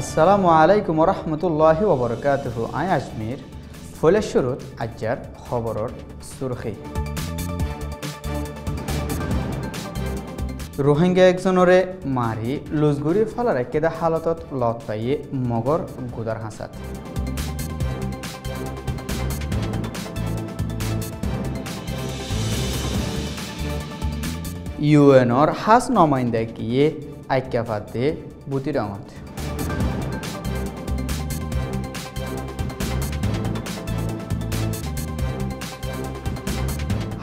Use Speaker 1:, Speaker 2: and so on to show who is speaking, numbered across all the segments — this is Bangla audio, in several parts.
Speaker 1: আসসালামু আলাইকুম রহমতুল্লাহি ওবরকাতুহু। আই আজমির ফলের শুরুত আজ্জার খবরর সুরখি। রোহিঙ্গা একজনরে মারি লুজগুড়ি ফালার একেদা হালতত লত পাইয়ে মগর গুদার হাসাত। ইউএনর হাস নমাইন্দা কিয়ে আইক্যাফাত দে বুতিরঙত।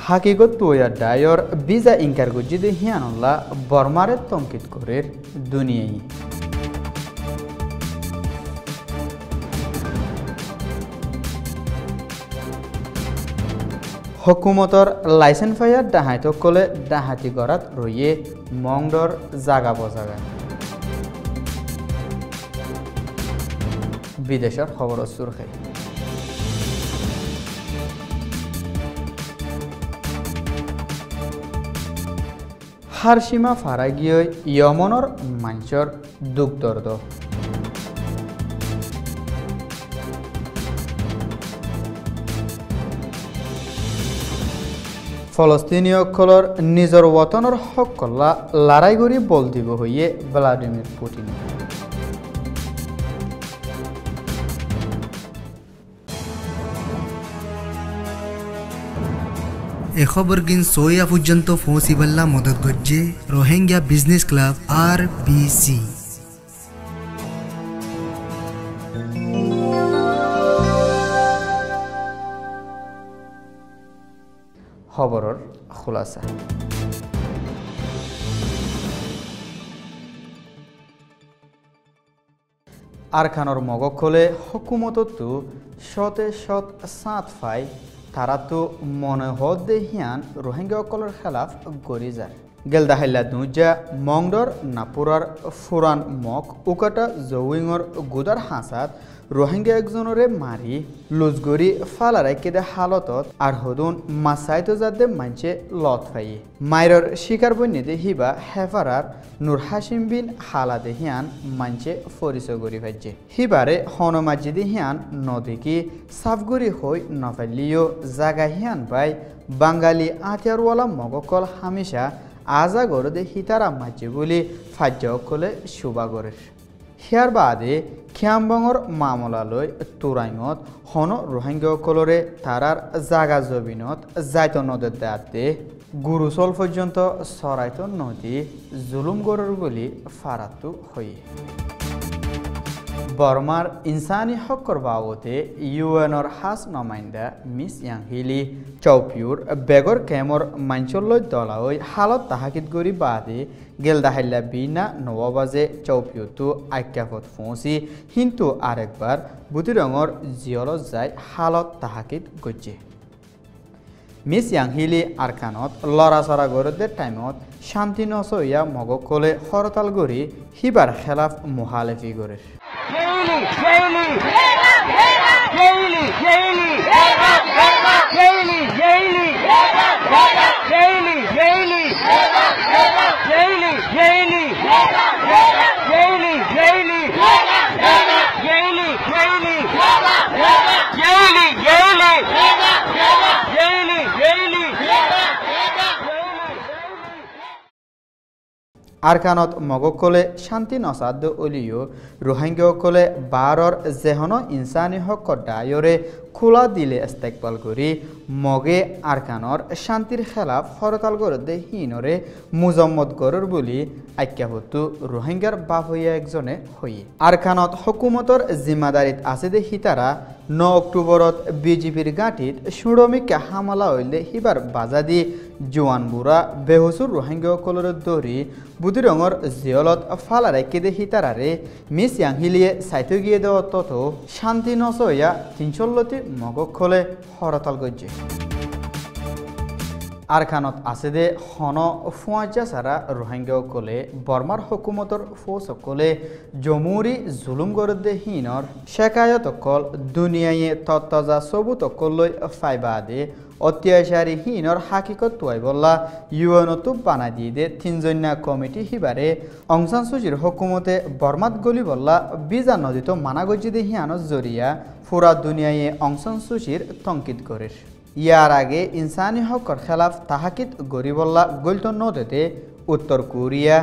Speaker 1: হাকিগত তুয়া ডায়র বিজা ইনকার গুজিদে হিয়ানুল্লাহ বর্মারে তঙ্কিত করে দুনিয়াই। হকুমতর লাইসেন্স ফাইয়ার ডাহাইত কলে ডাহাতি গড়াত রইয়ে মংডর জাগা বজাগা। বিদেশের খবর সুরখে। হারসীমা ফারা গিয়ে ইয়মনর মাঞ্চর দুঃখ দর্দ। ফলস্তিনীয়সকলৰ নিজৰ ওতনৰ হক কলা লৰাই কৰি বল দিব হইয়ে ভ্লাদিমির পুটিন।
Speaker 2: এ খবর গিন সোয়া পর্যন্ত পৌঁছিবাল্লা মদত করছে রোহিঙ্গা বিজনেস ক্লাব RBC।
Speaker 1: খবরের খুলাসা। আরখানোর মগক হলে হকুমততো শতে শত সাত ফাই তারা তো মনে হদ দেহিয়ান রোহিঙ্গাসকলের খেলাফ গড়ি যায়। গেলদাহাইলা দুজা মংডর নাপুরার ফুরান মক উকাটা জউইঙর গুদার হাসাত রোহিঙ্গা একজনরে মারি লুজগরি ফালারাই কেদে হালতত আর হদুন মাসাইতো যাদে মানছে লত ফাইয়ে। মাইরর শিকার বন্যদে হিবা হেফারার নুর হাসিম বিন হালাদে হিয়ান মানছে ফরিসো গরি ভাইছে। হিবারে হনমাজিদে হিয়ান নদীকি সাফগুরি হই নফালিও জাগা হিয়ান বাই বাঙালি আতিয়ারওয়ালা মগকল হামেশা আজা গরদে হিতারা মাঝে বলে ফাজ্যকলে শুভাগরের। হিয়ার বাদে খিয়ামবংর মামলালৈ তুরাইঙত হন রোহিঙ্গাসকলরে তারার জাগা জবিনত যাইত নদের দাঁতে গুরুচল পর্যন্ত সরাইত নদী জুলুম গরর বলি ফারাতু হয়ে। বর্মার ইনসানি হকর বাবতে ইউএনর হাস নমাইন্দা মিস ইয়াংহিলি চৌপিউর বেগর কেমর মাঞ্চল্য দলাওই হালত তাহাকিত গরি বাদে গেলদাহাইল্লা বিনা নবাজে চৌপিউতো আজ্ঞাপত পৌঁছি কিন্তু আরেকবার বুতিরঙর জিয়লত যাই হালত তাহাকিত গজ্জে। মিস ইয়াংহিলি আরকানত লড়াচড়া গরদের টাইমত শান্তি নচইয়া মগকলে হরতাল গড়ি হিবার খেলাফ মুহালেফি গড়ে। আরকানত মগকলে শান্তি নসাদ্দ অলিও রোহিঙ্গাসকলে বারর জেহন ইনসানি হক ডায়রে খোলা দিলে ইস্তেকবাল করি মগে আরকানর শান্তির খেলাফ হরতাল গরদে হিনরে মুজম্মদ গরর বলি আজ্ঞাপত্তু রোহিঙ্গার বাপ হইয়া একজনে হইয়ে। আরকানত হকুমতর জিম্মাদারিত আছে দে হিতারা 9 অক্টোবরত বিজেপির গাঁটিত সুড়মিকা হামলা হইলে হিবার বাজা দি জোয়ান বুড়া বেহুসুর রোহিঙ্গাসকলের দৌড়ি বুদিরঙর জিয়লত ফালারে কেদে হিতারারে মিস ইয়াংহিলিয়ে সাইতে গিয়ে দেওয়া তত শান্তি নচইয়া 316টি মগক খোলে হরতাল গজ্জে। আরখানত আছে দে হন ফুয়াজা সারা রোহিঙ্গাসকলে বর্মার হুকুমতর ফৌজসকলে জমুরি জুলুম গরদে হিনর শেকায়তকল দুনিয়ায়ে তত্তজা সবুতকললৈ ফাইবা দে অত্যাচারী হিনর হাকিকত তুয়াই বললা ইউএনতো বানাই দিয়ে দে তিনজন্যা কমিটি হিবারে অং সান সুচির হুকুমতে বর্মাত গলি বললা বিজা নদীত মানাগজি দে হিয়ানোর জরিয়া পুরা দুনিয়ায়ে অং সান সুচির তঙ্কিত করে ইয়ার আগে ইনসানি হকর খেলাফ তাহাকিত গরিবল্লা গলত নদীতে উত্তর কোরিয়া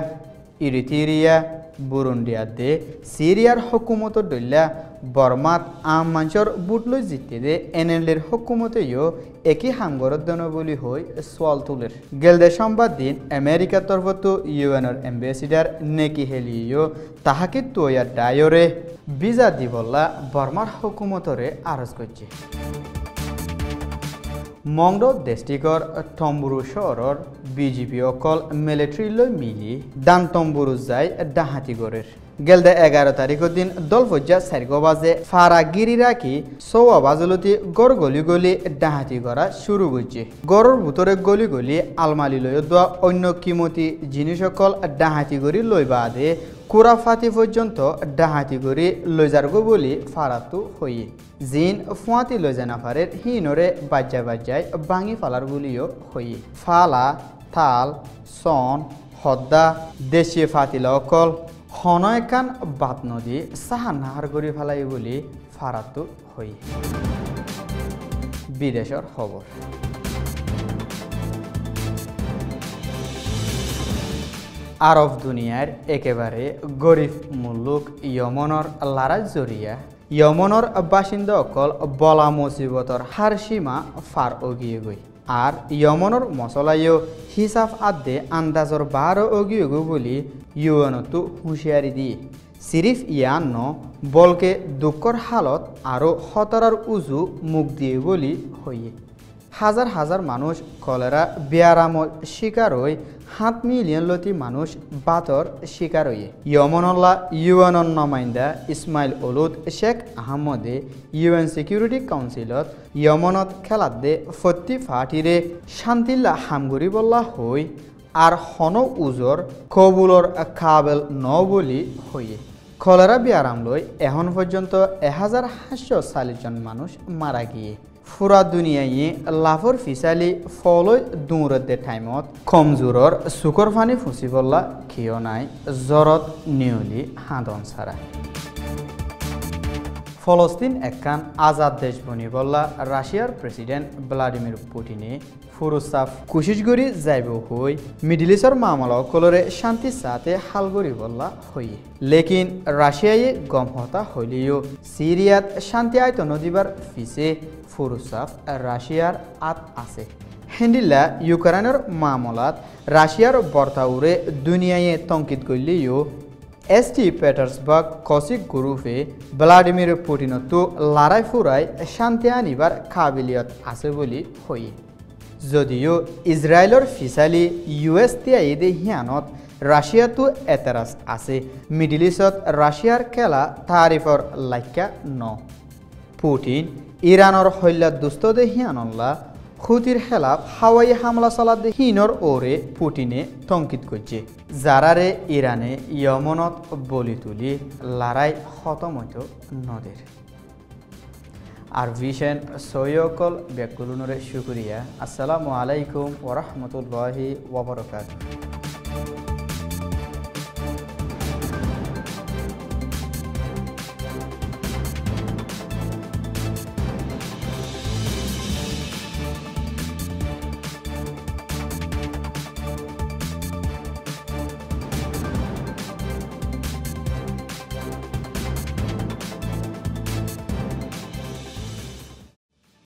Speaker 1: ইরিত্রিয়া বুরুন্ডিয়াতে সিরিয়ার হুকুমতর দল্যা বর্মাত আম মানুষের বুটলৈ জিতে দে এনএলডির হুকুমতেও একই হামগরদন বলি হই সোয়াল তুলের গেলদে সংবাদ দিন আমেরিকার তরফত ইউএনর এম্বাসিডার নেকি হেলিও তাহাকিত তৈয়ার ডায়রে বিজা দিবল্লা বর্মার হুকুমতরে আরজ করছে মংড ডিস্ট্রিক্টর তম্বুরু শহরের বিজেপি অকল মিলিটারিলৈ মিলি দান তম্বুরু যায় ডাহাতি গড়ের গেলদে 11 তারিখের দিন দলফজ্জা 4 বাজে ফারাগিরি রাখি 6 বাজলতি গড় গলি গলি ডাহাতি করা শুরু করছে গড়ের ভিতরে গলি গলি আলমালি লই দেওয়া অন্য কিমতি জিনিস সকল ডাহাতি করি লইবা দে কুড়া ফাতি পর্যন্ত ডাহাতি করি লই যারগো বলি ফারাতু হইয়ে জিন ফুয়াতি লই জানা ফারের হিনরে বাজ্যা বাজ্যায় ভাঙি ফালার বলিও হইয়ে ফালা থাল সন হদ্দা দেশীয় ফাতিলা অকল হনয়কান বাত নদী সাহা নাহার করি ফেলাই বলি ফারাতু হই বিদেশের খবর আরব দুনিয়ার একেবারে গরিব মুলুক ইয়মনর লারাজ জরিয়া ইয়মনর বাসিন্দা অকল বলা মুসিবতর হার সীমা ফার অগিয়ে গই আর ইয়মনর মশলাইও হিসাব আদে আন্দাজর 12 অগিয়ে গো বলি ইউএনতো হুঁশিয়ারি দিয়ে সিরিফ ইয়ান ন বলকে দুঃখর হালত আরও হতারার উজু মুখ দিয়ে বলি হইয়ে হাজার হাজার মানুষ কলেরা বেয়ারামত শিকার হই 7 মিলিয়ন লতি মানুষ বাতর শিকার হইয়ে ইয়মনল্লা ইউএনর নমাইন্দা ইসমাইল ওলুদ শেখ আহমদে ইউএন সিকিউরিটি কাউন্সিলত ইয়মনত খেলাত দে ফত্তি ফাটিরে শান্তিল্লা হামগুরি বল্লা হই আর হন উজর কবুলর কাবেল ন বলি হইয়ে কলেরা বিয়ারাম লই এখন পর্যন্ত 1740 জন মানুষ মারা গিয়ে পুরা দুনিয়ায় লাভর ফিসালি ফলই দৌড়তে টাইমত কমজোরর চুকর ফানি ফুসি বললা কিয় নাই জ্বরত নিয়লি হাঁদন ছাড়া ফলস্তিন একখান আজাদ দেশ বনি বললা রাশিয়ার প্রেসিডেন্ট ভ্লাদিমির পুটিনে ফুরুসাফ কুশিশ গরি যাইব হই মিডিল ইস্টর মামলা কলরে শান্তি সাথে হালগরি বললা হই লেকিন রাশিয়ায় গম হতা হইলেও সিরিয়াত শান্তি আয়ত নদীবার ফিসে ফুরুসাফ রাশিয়ার আত আছে হেন্ডিল্লা ইউক্রেনের মামলাত রাশিয়ার বর্তাউরে দুনিয়ায় তঙ্কিত করলেও এসটি পেটার্সবার্গ কসিক গ্রুপে ভ্লাদিমির পুটিনতো লড়াই ফুরাই শান্তি আনিবার কাবিলিয়ত আছে বলি হই যদিও ইসরায়েলের ফিসালি ইউএস তিয়াইদে হিয়ানত রাশিয়াতো এতেরাজ আছে মিডিল ইস্টত রাশিয়ার খেলা তারিফর লাইকা ন পুটিন ইরানের হল্লা দুস্তদে হিয়ানল্লা হুতির খেলাফ হাওয়াই হামলা চালাত হিনর ওরে পুটিনে তঙ্কিত করছে যারারে ইরানে ইয়মনত বলি তুলি লড়াই খতম হইত নদের আর ভিশন সৈয়কল বেকুলুনরে শুক্রিয়া আসসালামু আলাইকুম ওয়া রাহমাতুল্লাহি ওয়া বারাকাতুহু।